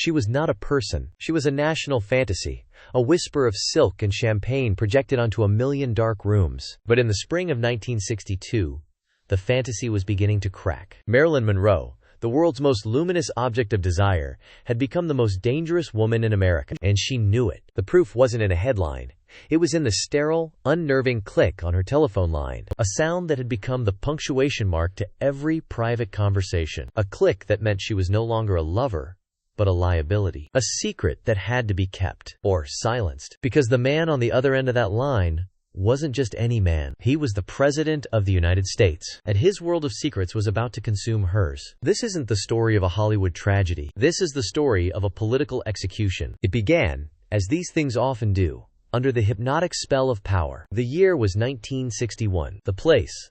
She was not a person. She was a national fantasy, a whisper of silk and champagne projected onto a million dark rooms. But in the spring of 1962, the fantasy was beginning to crack. Marilyn Monroe, the world's most luminous object of desire, had become the most dangerous woman in America, and she knew it. The proof wasn't in a headline. It was in the sterile, unnerving click on her telephone line, a sound that had become the punctuation mark to every private conversation, a click that meant she was no longer a lover, but a liability, a secret that had to be kept, or silenced, because the man on the other end of that line wasn't just any man. He was the President of the United States, and his world of secrets was about to consume hers. This isn't the story of a Hollywood tragedy. This is the story of a political execution. It began, as these things often do, under the hypnotic spell of power. The year was 1961. The place,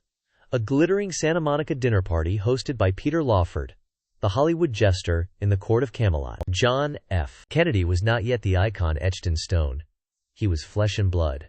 a glittering Santa Monica dinner party hosted by Peter Lawford, the Hollywood jester in the court of Camelot. John F. Kennedy was not yet the icon etched in stone. He was flesh and blood,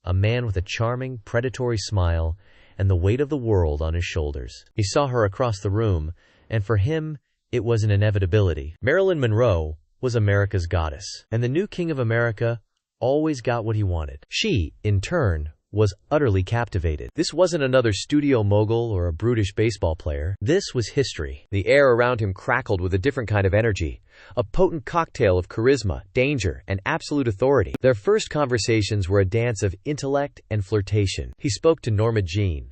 a man with a charming, predatory smile and the weight of the world on his shoulders. He saw her across the room, and for him, it was an inevitability. Marilyn Monroe was America's goddess, and the new king of America always got what he wanted. She, in turn, was utterly captivated. This wasn't another studio mogul or a brutish baseball player. This was history. The air around him crackled with a different kind of energy, a potent cocktail of charisma, danger, and absolute authority. Their first conversations were a dance of intellect and flirtation. He spoke to Norma Jean,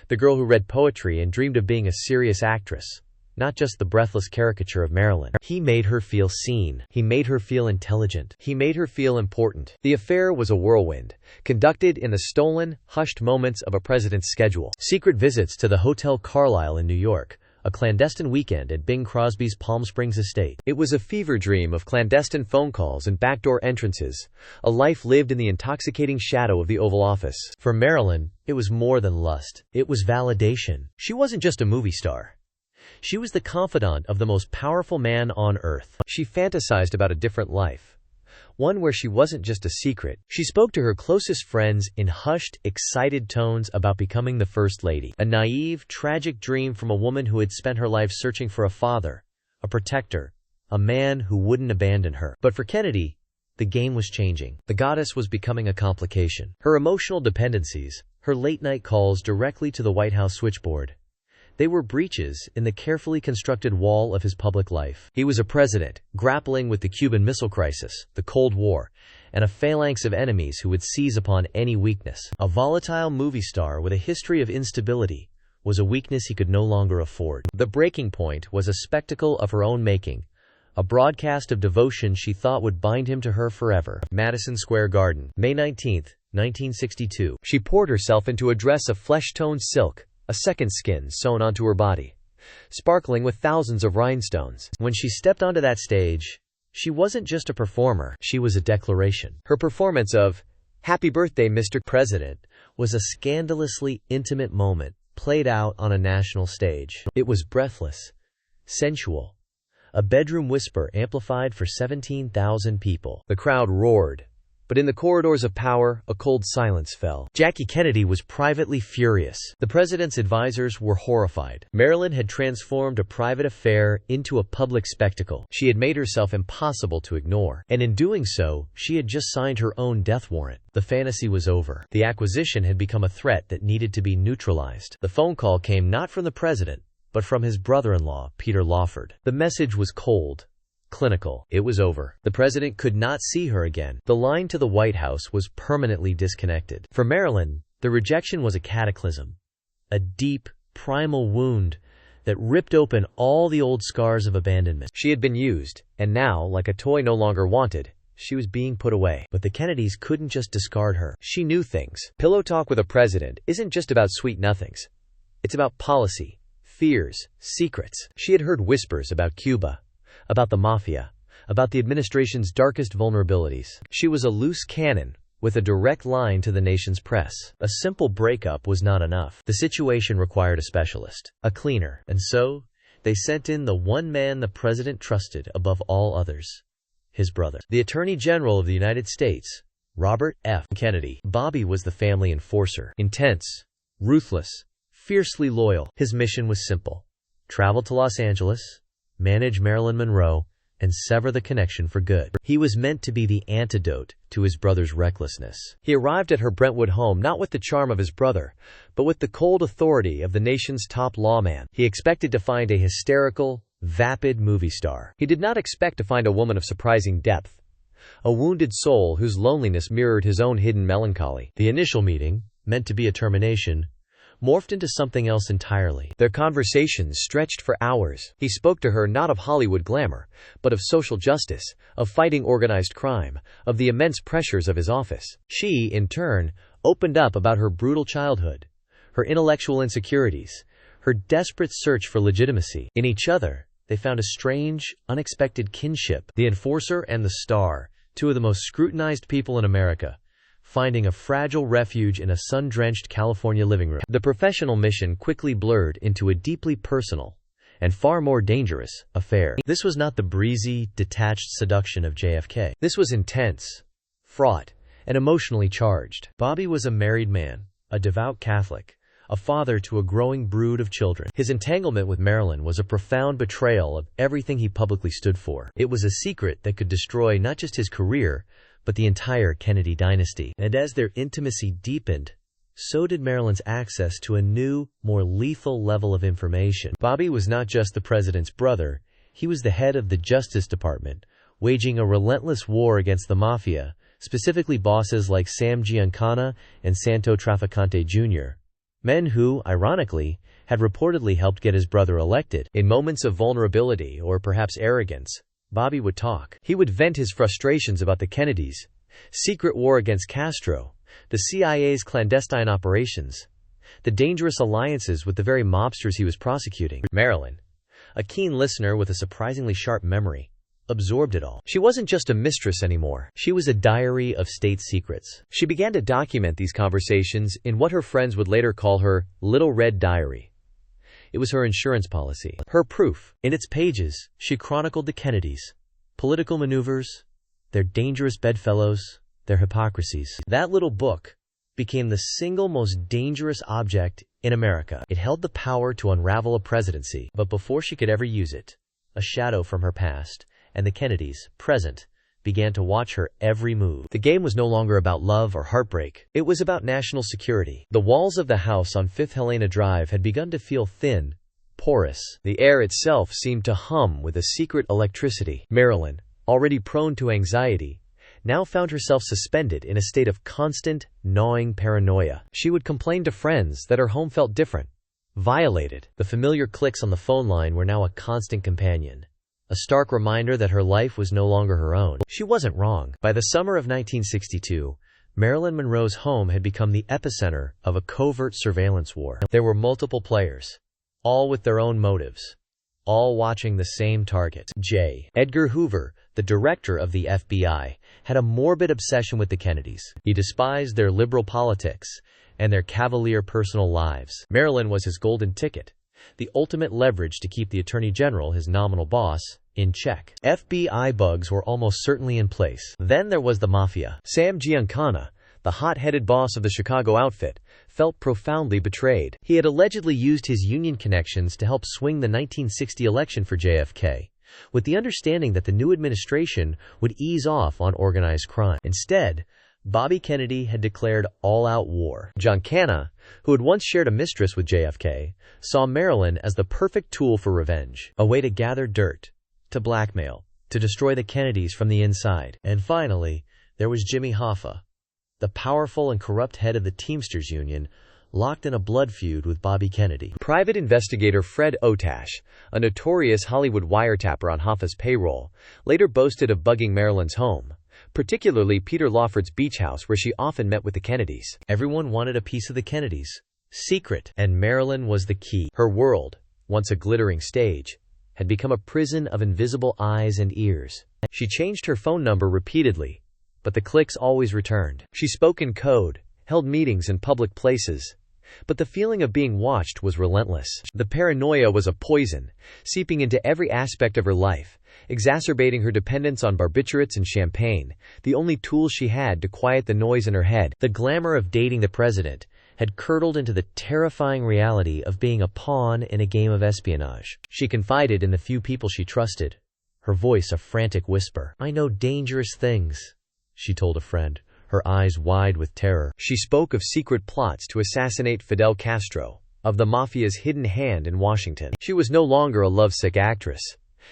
the girl who read poetry and dreamed of being a serious actress, not just the breathless caricature of Marilyn. He made her feel seen. He made her feel intelligent. He made her feel important. The affair was a whirlwind, conducted in the stolen, hushed moments of a president's schedule. Secret visits to the Hotel Carlyle in New York, a clandestine weekend at Bing Crosby's Palm Springs estate. It was a fever dream of clandestine phone calls and backdoor entrances, a life lived in the intoxicating shadow of the Oval Office. For Marilyn, it was more than lust. It was validation. She wasn't just a movie star. She was the confidant of the most powerful man on earth. She fantasized about a different life, one where she wasn't just a secret. She spoke to her closest friends in hushed, excited tones about becoming the First Lady, a naive, tragic dream from a woman who had spent her life searching for a father, a protector, a man who wouldn't abandon her. But for Kennedy, the game was changing. The goddess was becoming a complication. Her emotional dependencies, her late-night calls directly to the White House switchboard, they were breaches in the carefully constructed wall of his public life. He was a president, grappling with the Cuban Missile Crisis, the Cold War, and a phalanx of enemies who would seize upon any weakness. A volatile movie star with a history of instability was a weakness he could no longer afford. The breaking point was a spectacle of her own making, a broadcast of devotion she thought would bind him to her forever. Madison Square Garden, May 19, 1962. She poured herself into a dress of flesh-toned silk, a second skin sewn onto her body, sparkling with thousands of rhinestones. When she stepped onto that stage, she wasn't just a performer, she was a declaration. Her performance of "Happy Birthday, Mr. President" was a scandalously intimate moment played out on a national stage. It was breathless, sensual, a bedroom whisper amplified for 17,000 people. The crowd roared, but in the corridors of power, a cold silence fell. Jackie Kennedy was privately furious. The president's advisors were horrified. Marilyn had transformed a private affair into a public spectacle. She had made herself impossible to ignore. And in doing so, she had just signed her own death warrant. The fantasy was over. The acquisition had become a threat that needed to be neutralized. The phone call came not from the president, but from his brother-in-law, Peter Lawford. The message was cold, clinical. It was over. The president could not see her again. The line to the White House was permanently disconnected. For Marilyn, the rejection was a cataclysm, a deep, primal wound that ripped open all the old scars of abandonment. She had been used, and now, like a toy no longer wanted, she was being put away. But the Kennedys couldn't just discard her. She knew things. Pillow talk with a president isn't just about sweet nothings. It's about policy, fears, secrets. She had heard whispers about Cuba, about the mafia, about the administration's darkest vulnerabilities. She was a loose cannon with a direct line to the nation's press. A simple breakup was not enough. The situation required a specialist, a cleaner. And so, they sent in the one man the president trusted above all others, his brother, the Attorney General of the United States, Robert F. Kennedy. Bobby was the family enforcer. Intense, ruthless, fiercely loyal. His mission was simple: travel to Los Angeles, manage Marilyn Monroe, and sever the connection for good. He was meant to be the antidote to his brother's recklessness. He arrived at her Brentwood home not with the charm of his brother, but with the cold authority of the nation's top lawman. He expected to find a hysterical, vapid movie star. He did not expect to find a woman of surprising depth, a wounded soul whose loneliness mirrored his own hidden melancholy. The initial meeting, meant to be a termination, morphed into something else entirely. Their conversations stretched for hours. He spoke to her not of Hollywood glamour, but of social justice, of fighting organized crime, of the immense pressures of his office. She, in turn, opened up about her brutal childhood, her intellectual insecurities, her desperate search for legitimacy. In each other, they found a strange, unexpected kinship. The enforcer and the star, two of the most scrutinized people in America, finding a fragile refuge in a sun-drenched California living room. The professional mission quickly blurred into a deeply personal and far more dangerous affair. This was not the breezy, detached seduction of JFK. This was intense, fraught, and emotionally charged. Bobby was a married man, a devout Catholic, a father to a growing brood of children. His entanglement with Marilyn was a profound betrayal of everything he publicly stood for. It was a secret that could destroy not just his career, but the entire Kennedy dynasty. And as their intimacy deepened, so did Marilyn's access to a new, more lethal level of information. Bobby was not just the president's brother, he was the head of the Justice Department, waging a relentless war against the mafia, specifically bosses like Sam Giancana and Santo Trafficante Jr., men who, ironically, had reportedly helped get his brother elected. In moments of vulnerability or perhaps arrogance, Bobby would talk. He would vent his frustrations about the Kennedys, secret war against Castro, the CIA's clandestine operations, the dangerous alliances with the very mobsters he was prosecuting. Marilyn, a keen listener with a surprisingly sharp memory, absorbed it all. She wasn't just a mistress anymore. She was a diary of state secrets. She began to document these conversations in what her friends would later call her Little Red Diary. It was her insurance policy, her proof. In its pages, she chronicled the Kennedys, political maneuvers, their dangerous bedfellows, their hypocrisies. That little book became the single most dangerous object in America. It held the power to unravel a presidency, but before she could ever use it, a shadow from her past, and the Kennedys, present, began to watch her every move. The game was no longer about love or heartbreak. It was about national security. The walls of the house on 5th Helena Drive had begun to feel thin, porous. The air itself seemed to hum with a secret electricity. Marilyn, already prone to anxiety, now found herself suspended in a state of constant, gnawing paranoia. She would complain to friends that her home felt different, violated. The familiar clicks on the phone line were now a constant companion, a stark reminder that her life was no longer her own. She wasn't wrong. By the summer of 1962, Marilyn Monroe's home had become the epicenter of a covert surveillance war. There were multiple players, all with their own motives, all watching the same target. Edgar Hoover, the director of the FBI, had a morbid obsession with the Kennedys. He despised their liberal politics and their cavalier personal lives. Marilyn was his golden ticket, the ultimate leverage to keep the Attorney General, his nominal boss, in check. FBI bugs were almost certainly in place. Then there was the mafia. Sam Giancana, the hot-headed boss of the Chicago outfit, felt profoundly betrayed. He had allegedly used his union connections to help swing the 1960 election for JFK, with the understanding that the new administration would ease off on organized crime. Instead, Bobby Kennedy had declared all-out war. Giancana, who had once shared a mistress with JFK, saw Marilyn as the perfect tool for revenge, a way to gather dirt, to blackmail, to destroy the Kennedys from the inside. And finally, there was Jimmy Hoffa, the powerful and corrupt head of the Teamsters Union, locked in a blood feud with Bobby Kennedy. Private investigator Fred Otash, a notorious Hollywood wiretapper on Hoffa's payroll, later boasted of bugging Marilyn's home, particularly Peter Lawford's beach house where she often met with the Kennedys. Everyone wanted a piece of the Kennedys. Secret. And Marilyn was the key. Her world, once a glittering stage, had become a prison of invisible eyes and ears. She changed her phone number repeatedly, but the clicks always returned. She spoke in code, held meetings in public places, but the feeling of being watched was relentless. The paranoia was a poison, seeping into every aspect of her life, exacerbating her dependence on barbiturates and champagne, the only tools she had to quiet the noise in her head. The glamour of dating the president had curdled into the terrifying reality of being a pawn in a game of espionage. She confided in the few people she trusted, her voice a frantic whisper. "I know dangerous things," she told a friend, her eyes wide with terror. She spoke of secret plots to assassinate Fidel Castro, of the mafia's hidden hand in Washington. She was no longer a lovesick actress.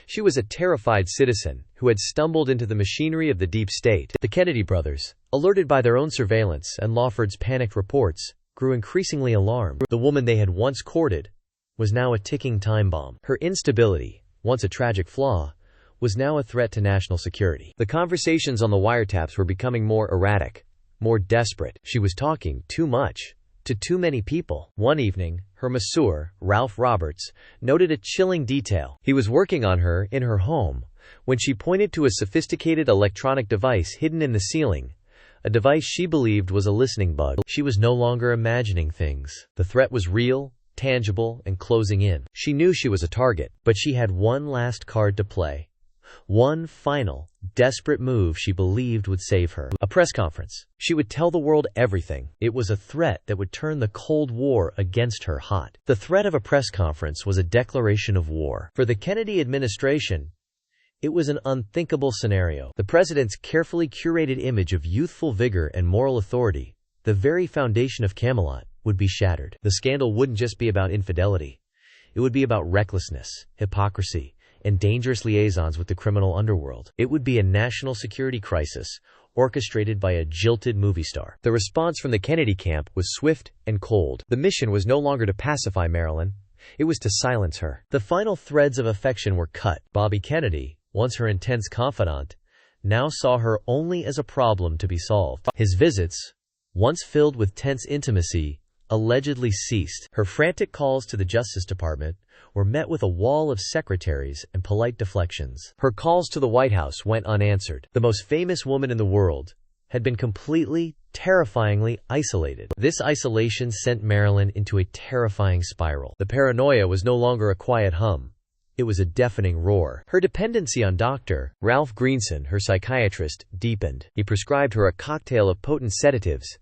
She was a terrified citizen who had stumbled into the machinery of the deep state. The Kennedy brothers, alerted by their own surveillance and Lawford's panicked reports, grew increasingly alarmed. The woman they had once courted was now a ticking time bomb. Her instability, once a tragic flaw, was now a threat to national security. The conversations on the wiretaps were becoming more erratic, more desperate. She was talking too much to too many people. One evening, her masseur, Ralph Roberts, noted a chilling detail. He was working on her in her home when she pointed to a sophisticated electronic device hidden in the ceiling, a device she believed was a listening bug. She was no longer imagining things. The threat was real, tangible, and closing in. She knew she was a target, but she had one last card to play. One final, desperate move she believed would save her. A press conference. She would tell the world everything. It was a threat that would turn the Cold War against her hot. The threat of a press conference was a declaration of war. For the Kennedy administration, it was an unthinkable scenario. The president's carefully curated image of youthful vigor and moral authority, the very foundation of Camelot, would be shattered. The scandal wouldn't just be about infidelity. It would be about recklessness, hypocrisy, and dangerous liaisons with the criminal underworld. It would be a national security crisis, orchestrated by a jilted movie star. The response from the Kennedy camp was swift and cold. The mission was no longer to pacify Marilyn. It was to silence her. The final threads of affection were cut. Bobby Kennedy, once her intense confidant, now saw her only as a problem to be solved. His visits, once filled with tense intimacy, allegedly ceased. Her frantic calls to the Justice Department were met with a wall of secretaries and polite deflections. Her calls to the White House went unanswered. The most famous woman in the world had been completely, terrifyingly isolated. This isolation sent Marilyn into a terrifying spiral. The paranoia was no longer a quiet hum. It was a deafening roar. Her dependency on Dr. Ralph Greenson, her psychiatrist, deepened. He prescribed her a cocktail of potent sedatives,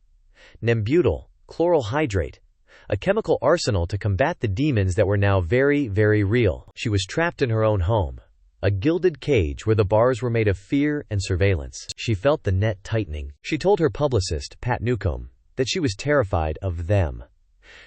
Nembutal, chloral hydrate, a chemical arsenal to combat the demons that were now very, very real. She was trapped in her own home, a gilded cage where the bars were made of fear and surveillance. She felt the net tightening. She told her publicist, Pat Newcomb, that she was terrified of them.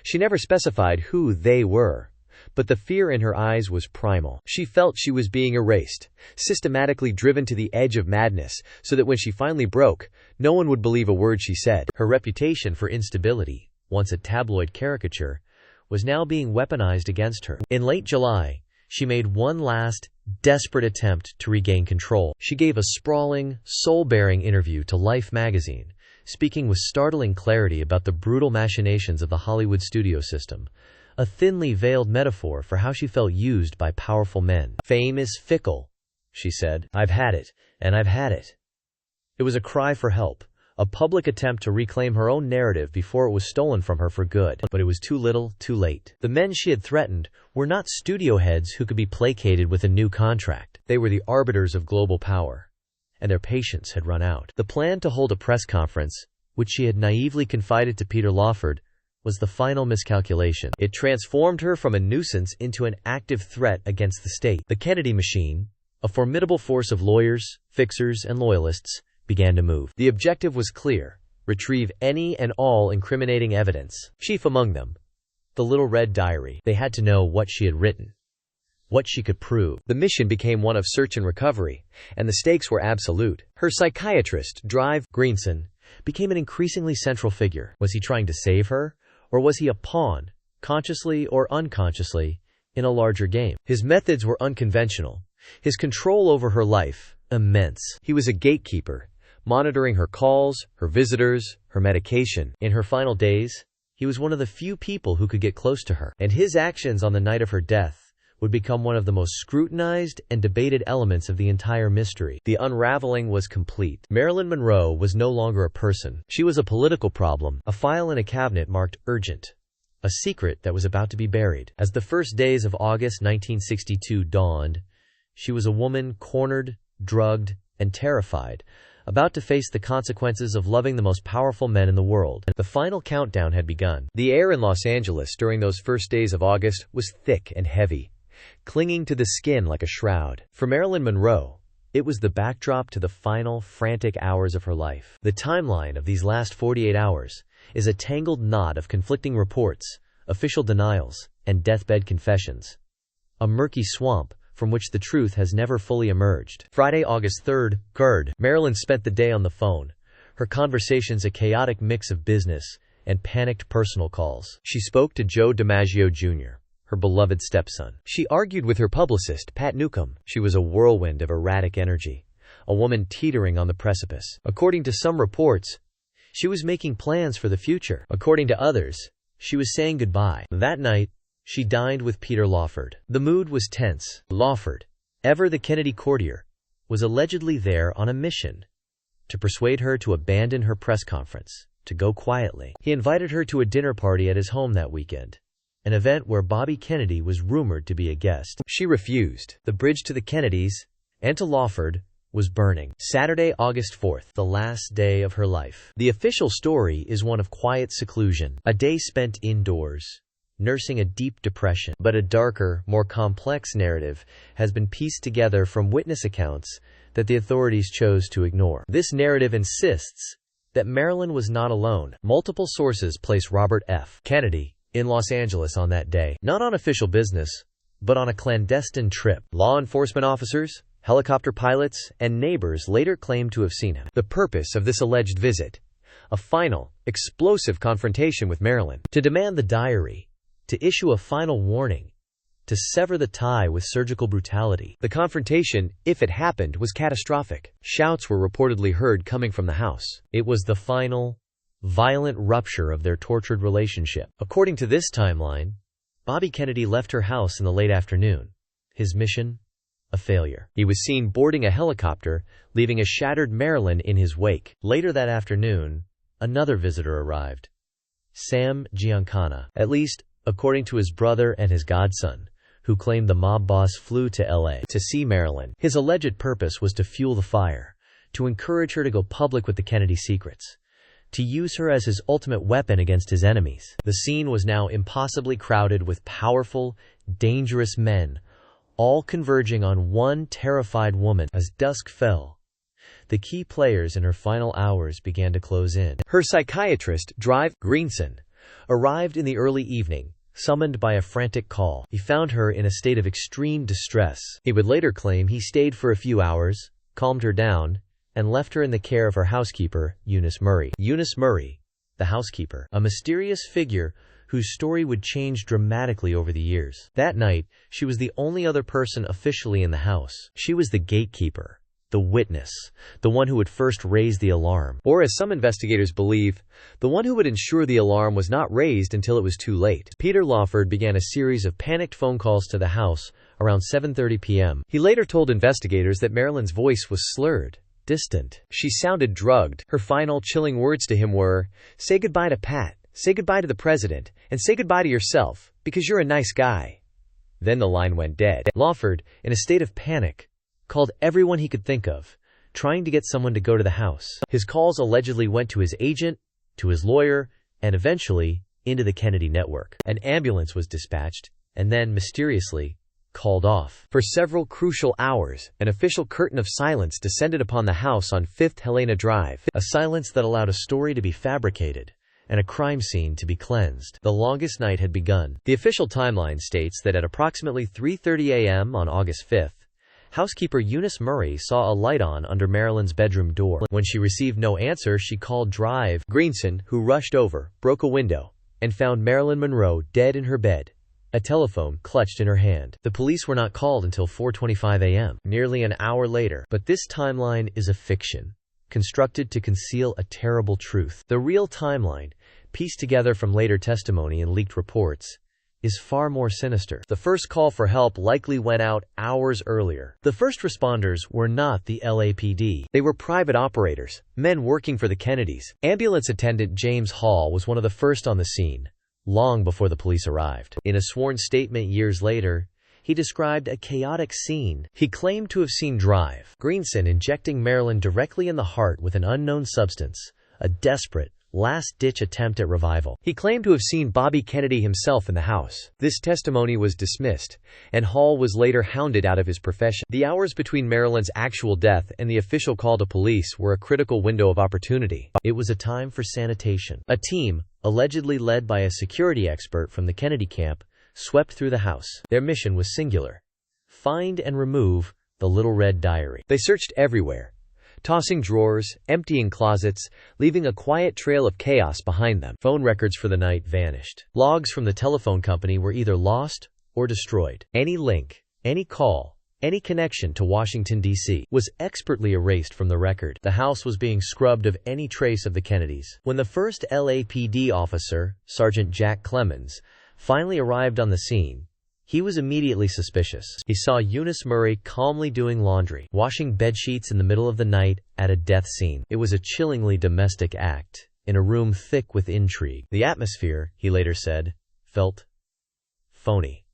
She never specified who they were, but the fear in her eyes was primal. She felt she was being erased, systematically driven to the edge of madness, so that when she finally broke, no one would believe a word she said. Her reputation for instability, once a tabloid caricature, was now being weaponized against her. In late July, she made one last, desperate attempt to regain control. She gave a sprawling, soul-bearing interview to Life magazine, speaking with startling clarity about the brutal machinations of the Hollywood studio system, a thinly veiled metaphor for how she felt used by powerful men. "Fame is fickle," she said. "I've had it, and I've had it." It was a cry for help, a public attempt to reclaim her own narrative before it was stolen from her for good. But it was too little, too late. The men she had threatened were not studio heads who could be placated with a new contract. They were the arbiters of global power, and their patience had run out. The plan to hold a press conference, which she had naively confided to Peter Lawford, was the final miscalculation. It transformed her from a nuisance into an active threat against the state. The Kennedy machine, a formidable force of lawyers, fixers, and loyalists, began to move. The objective was clear: retrieve any and all incriminating evidence. Chief among them, the little red diary. They had to know what she had written, what she could prove. The mission became one of search and recovery, and the stakes were absolute. Her psychiatrist, Drive Greenson, became an increasingly central figure. Was he trying to save her? Or was he a pawn, consciously or unconsciously, in a larger game? His methods were unconventional. His control over her life, immense. He was a gatekeeper, monitoring her calls, her visitors, her medication. In her final days, he was one of the few people who could get close to her. And his actions on the night of her death would become one of the most scrutinized and debated elements of the entire mystery. The unraveling was complete. Marilyn Monroe was no longer a person. She was a political problem, a file in a cabinet marked urgent, a secret that was about to be buried. As the first days of August 1962 dawned, she was a woman cornered, drugged, and terrified, about to face the consequences of loving the most powerful men in the world. The final countdown had begun. The air in Los Angeles during those first days of August was thick and heavy. clinging to the skin like a shroud. For Marilyn Monroe, it was the backdrop to the final, frantic hours of her life. The timeline of these last 48 hours is a tangled knot of conflicting reports, official denials, and deathbed confessions. A murky swamp from which the truth has never fully emerged. Friday, August 3rd, GERD. Marilyn spent the day on the phone, her conversations a chaotic mix of business and panicked personal calls. She spoke to Joe DiMaggio Jr., her beloved stepson. She argued with her publicist, Pat Newcomb. She was a whirlwind of erratic energy, a woman teetering on the precipice. According to some reports, she was making plans for the future. According to others, she was saying goodbye. That night, she dined with Peter Lawford. The mood was tense. Lawford, ever the Kennedy courtier, was allegedly there on a mission to persuade her to abandon her press conference, to go quietly. He invited her to a dinner party at his home that weekend, an event where Bobby Kennedy was rumored to be a guest. She refused. The bridge to the Kennedys and to Lawford was burning. Saturday, August 4th, the last day of her life. The official story is one of quiet seclusion, a day spent indoors, nursing a deep depression. But a darker, more complex narrative has been pieced together from witness accounts that the authorities chose to ignore. This narrative insists that Marilyn was not alone. Multiple sources place Robert F. Kennedy in Los Angeles on that day, not on official business, but on a clandestine trip. Law enforcement officers, helicopter pilots, and neighbors later claimed to have seen him. The purpose of this alleged visit: a final, explosive confrontation with Marilyn, to demand the diary, to issue a final warning, to sever the tie with surgical brutality. The confrontation, if it happened, was catastrophic. Shouts were reportedly heard coming from the house. It was the final, violent rupture of their tortured relationship. According to this timeline, Bobby Kennedy left her house in the late afternoon. His mission? A failure. He was seen boarding a helicopter, leaving a shattered Marilyn in his wake. Later that afternoon, another visitor arrived. Sam Giancana. At least, according to his brother and his godson, who claimed the mob boss flew to L.A. to see Marilyn. His alleged purpose was to fuel the fire, to encourage her to go public with the Kennedy secrets, to use her as his ultimate weapon against his enemies. The scene was now impossibly crowded with powerful, dangerous men, all converging on one terrified woman. As dusk fell, the key players in her final hours began to close in. Her psychiatrist, Drive Greenson, arrived in the early evening, summoned by a frantic call. He found her in a state of extreme distress. He would later claim he stayed for a few hours, calmed her down, and left her in the care of her housekeeper, Eunice Murray. Eunice Murray, the housekeeper, a mysterious figure whose story would change dramatically over the years. That night, she was the only other person officially in the house. She was the gatekeeper, the witness, the one who would first raise the alarm. Or, as some investigators believe, the one who would ensure the alarm was not raised until it was too late. Peter Lawford began a series of panicked phone calls to the house around 7:30 p.m. He later told investigators that Marilyn's voice was slurred, distant. She sounded drugged. Her final chilling words to him were, "Say goodbye to Pat, say goodbye to the president, and say goodbye to yourself, because you're a nice guy." Then the line went dead. Lawford, in a state of panic, called everyone he could think of, trying to get someone to go to the house. His calls allegedly went to his agent, to his lawyer, and eventually, into the Kennedy network. An ambulance was dispatched, and then, mysteriously, called off. For several crucial hours, an official curtain of silence descended upon the house on 5th Helena Drive, a silence that allowed a story to be fabricated and a crime scene to be cleansed. The longest night had begun. The official timeline states that at approximately 3:30 a.m. on August 5th, housekeeper Eunice Murray saw a light on under Marilyn's bedroom door. When she received no answer, she called Drive Greenson, who rushed over, broke a window, and found Marilyn Monroe dead in her bed, a telephone clutched in her hand. The police were not called until 4:25 a.m., nearly an hour later. But this timeline is a fiction, constructed to conceal a terrible truth. The real timeline, pieced together from later testimony and leaked reports, is far more sinister. The first call for help likely went out hours earlier. The first responders were not the LAPD. They were private operators, men working for the Kennedys. Ambulance attendant James Hall was one of the first on the scene, long before the police arrived. In a sworn statement years later, he described a chaotic scene. He claimed to have seen Drive Greenson injecting Marilyn directly in the heart with an unknown substance, a desperate, last-ditch attempt at revival. He claimed to have seen Bobby Kennedy himself in the house. This testimony was dismissed, and Hall was later hounded out of his profession. The hours between Marilyn's actual death and the official call to police were a critical window of opportunity. It was a time for sanitation. A team, allegedly led by a security expert from the Kennedy camp, swept through the house. Their mission was singular: find and remove the Little Red Diary. They searched everywhere, tossing drawers, emptying closets, leaving a quiet trail of chaos behind them. Phone records for the night vanished. Logs from the telephone company were either lost or destroyed. Any link, any call, any connection to Washington, D.C. was expertly erased from the record. The house was being scrubbed of any trace of the Kennedys. When the first LAPD officer, Sergeant Jack Clemens, finally arrived on the scene, he was immediately suspicious. He saw Eunice Murray calmly doing laundry, washing bedsheets in the middle of the night at a death scene. It was a chillingly domestic act, in a room thick with intrigue. The atmosphere, he later said, felt phony.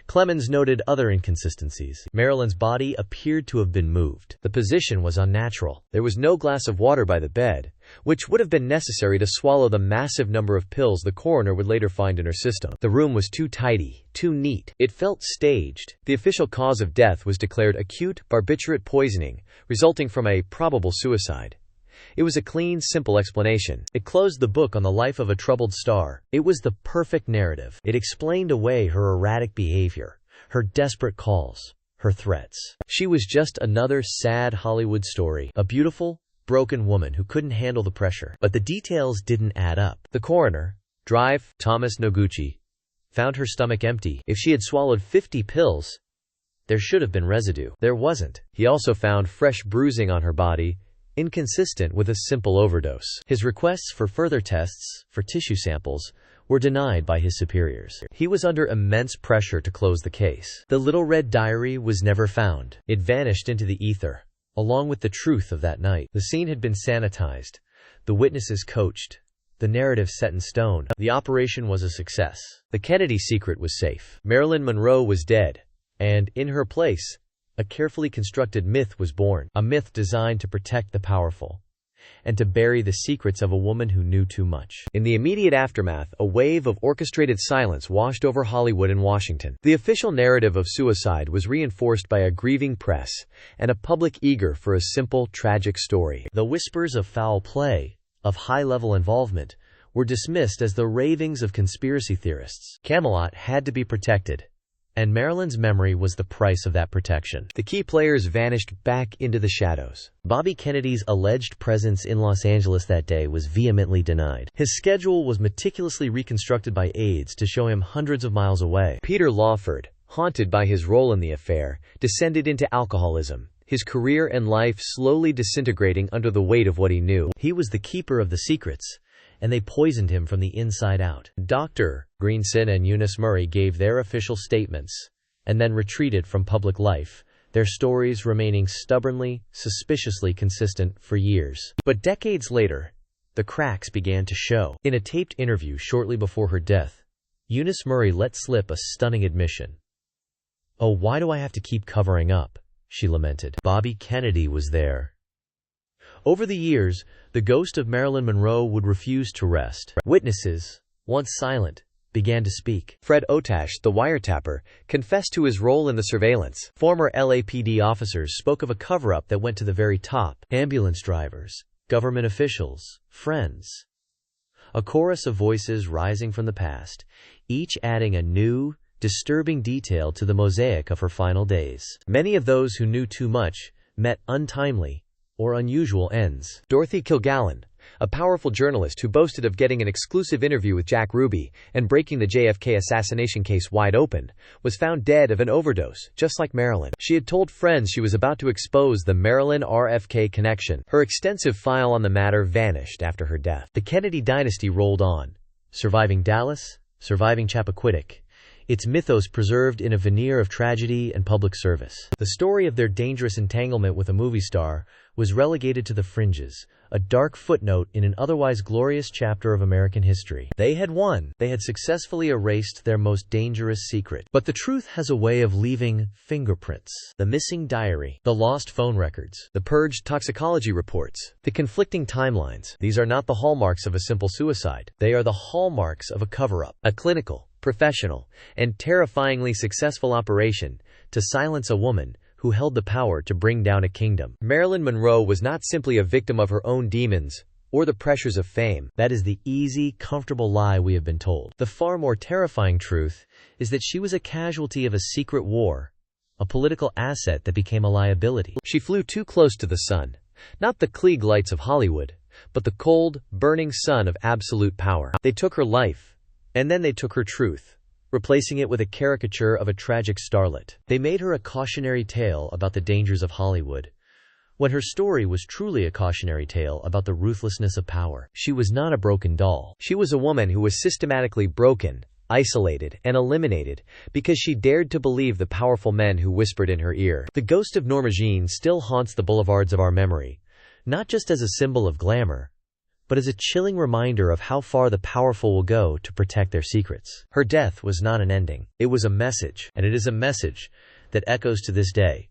Clemens noted other inconsistencies. Marilyn's body appeared to have been moved. The position was unnatural. There was no glass of water by the bed, which would have been necessary to swallow the massive number of pills the coroner would later find in her system. The room was too tidy, too neat. It felt staged. The official cause of death was declared acute barbiturate poisoning, resulting from a probable suicide. It was a clean, simple explanation. It closed the book on the life of a troubled star. It was the perfect narrative. It explained away her erratic behavior, her desperate calls, her threats. She was just another sad Hollywood story. A beautiful, broken woman who couldn't handle the pressure. But the details didn't add up. The coroner, Drive Thomas Noguchi, found her stomach empty. If she had swallowed 50 pills, there should have been residue. There wasn't. He also found fresh bruising on her body, inconsistent with a simple overdose. His requests for further tests, for tissue samples, were denied by his superiors. He was under immense pressure to close the case. The Little Red Diary was never found. It vanished into the ether, along with the truth of that night. The scene had been sanitized, the witnesses coached, the narrative set in stone. The operation was a success. The Kennedy secret was safe. Marilyn Monroe was dead, and, in her place, a carefully constructed myth was born, a myth designed to protect the powerful and to bury the secrets of a woman who knew too much. In the immediate aftermath, a wave of orchestrated silence washed over Hollywood and Washington. The official narrative of suicide was reinforced by a grieving press and a public eager for a simple, tragic story. The whispers of foul play, of high-level involvement, were dismissed as the ravings of conspiracy theorists. Camelot had to be protected, and Marilyn's memory was the price of that protection. The key players vanished back into the shadows. Bobby Kennedy's alleged presence in Los Angeles that day was vehemently denied. His schedule was meticulously reconstructed by aides to show him hundreds of miles away. Peter Lawford, haunted by his role in the affair, descended into alcoholism, his career and life slowly disintegrating under the weight of what he knew. He was the keeper of the secrets, and they poisoned him from the inside out. Dr. Greenson and Eunice Murray gave their official statements, and then retreated from public life, their stories remaining stubbornly, suspiciously consistent for years. But decades later, the cracks began to show. In a taped interview shortly before her death, Eunice Murray let slip a stunning admission. "Oh, why do I have to keep covering up?" she lamented. Bobby Kennedy was there. Over the years, the ghost of Marilyn Monroe would refuse to rest. Witnesses, once silent, began to speak. Fred Otash, the wiretapper, confessed to his role in the surveillance. Former LAPD officers spoke of a cover-up that went to the very top. Ambulance drivers, government officials, friends. A chorus of voices rising from the past, each adding a new, disturbing detail to the mosaic of her final days. Many of those who knew too much met untimely or unusual ends. Dorothy Kilgallen, a powerful journalist who boasted of getting an exclusive interview with Jack Ruby and breaking the JFK assassination case wide open, was found dead of an overdose, just like Marilyn. She had told friends she was about to expose the Marilyn-RFK connection. Her extensive file on the matter vanished after her death. The Kennedy dynasty rolled on, surviving Dallas, surviving Chappaquiddick, its mythos preserved in a veneer of tragedy and public service. The story of their dangerous entanglement with a movie star was relegated to the fringes, a dark footnote in an otherwise glorious chapter of American history. They had won. They had successfully erased their most dangerous secret. But the truth has a way of leaving fingerprints. The missing diary, the lost phone records, the purged toxicology reports, the conflicting timelines. These are not the hallmarks of a simple suicide. They are the hallmarks of a cover-up, a clinical, professional, and terrifyingly successful operation to silence a woman who held the power to bring down a kingdom. Marilyn Monroe was not simply a victim of her own demons or the pressures of fame. That is the easy, comfortable lie we have been told. The far more terrifying truth is that she was a casualty of a secret war, a political asset that became a liability. She flew too close to the sun, not the Klieg lights of Hollywood, but the cold, burning sun of absolute power. They took her life, and then they took her truth, replacing it with a caricature of a tragic starlet. They made her a cautionary tale about the dangers of Hollywood, when her story was truly a cautionary tale about the ruthlessness of power. She was not a broken doll. She was a woman who was systematically broken, isolated, and eliminated because she dared to believe the powerful men who whispered in her ear. The ghost of Norma Jean still haunts the boulevards of our memory, not just as a symbol of glamour, but as a chilling reminder of how far the powerful will go to protect their secrets. Her death was not an ending. It was a message, and it is a message that echoes to this day,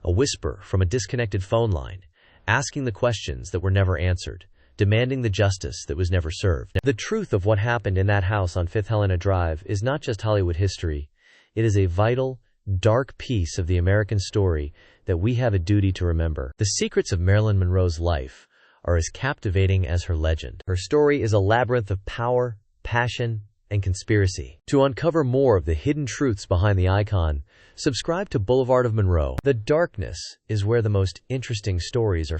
a whisper from a disconnected phone line, asking the questions that were never answered, demanding the justice that was never served. The truth of what happened in that house on Fifth Helena Drive is not just Hollywood history. It is a vital, dark piece of the American story that we have a duty to remember. The secrets of Marilyn Monroe's life are as captivating as her legend. Her story is a labyrinth of power, passion, and conspiracy. To uncover more of the hidden truths behind the icon, subscribe to Boulevard of Monroe. The darkness is where the most interesting stories are found.